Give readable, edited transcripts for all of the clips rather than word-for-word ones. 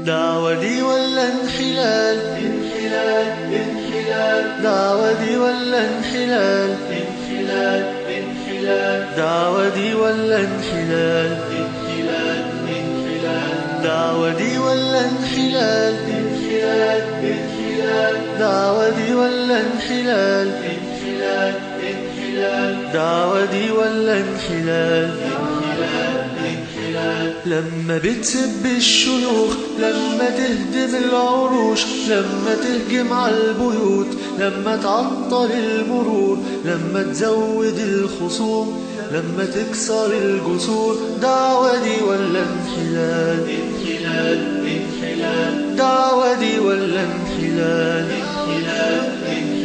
دعوة دي ولا انحلال؟ انحلال انحلال. دعوة دي ولا انحلال؟ انحلال انحلال. دعوة دي ولا انحلال؟ انحلال انحلال. دعوة دي ولا انحلال؟ انحلال انحلال. دعوة دي ولا انحلال؟ انحلال انحلال. دعوة دي ولا انحلال؟ انحلال انحلال. لما بتسب الشيوخ، لما تهدم العروش، لما تهجم على البيوت، لما تعطل المرور، لما تزود الخصوم، لما تكسر الجسور، دعوة دي ولا انحلال؟ انحلال انحلال. دعوة دي ولا انحلال؟ انحلال انحلال.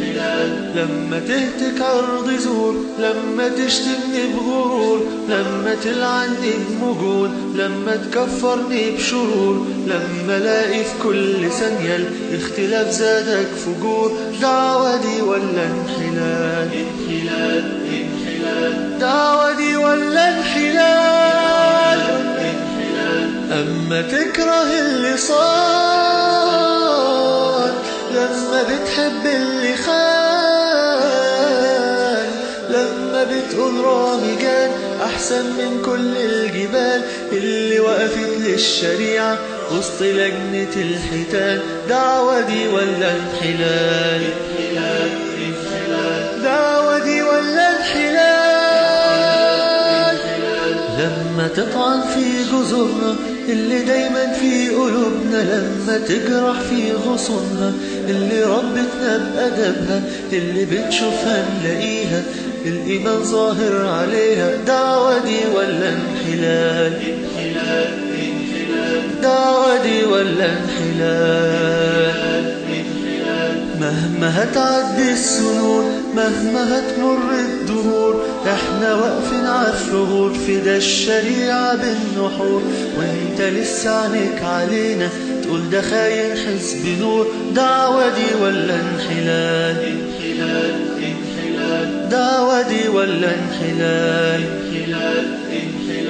لما تهتك عرض زور، لما تشتمني بغرور، لما تلعني بمجون، لما تكفرني بشرور، لما الاقي في كل ثانية الاختلاف زادك فجور، دعوة دي ولا انحلال؟ انحلال انحلال. دعوة دي ولا انحلال؟ انحلال. أما تكره اللي صار، لما بتحب اللي خان، لما بتقول رامي جان أحسن من كل الجبال اللي وقفت للشريعة وسط لجنة الحيتان، دعوة دي ولا انحلال؟ انحلال انحلال. دعوة دي ولا انحلال؟ لما تطعن في جذورنا اللي دايما في قلوبنا، لما تجرح في غصونها اللي ربتنا بأدبها، اللي بنشوفها نلاقيها الإيمان ظاهر عليها، دعوة دي ولا انحلال؟ انحلال انحلال. دعوة دي ولا انحلال؟ مهما هتعدي السنون، مهما هتمر الدهور، احنا واقفين عالثغور في ده الشريعة بالنحور، وانت لسه عنك علينا تقول ده خاين حزب نور، دعوة دي ولا انحلال؟ انحلال انحلال. دعوة دي ولا انحلال؟ انحلال انحلال.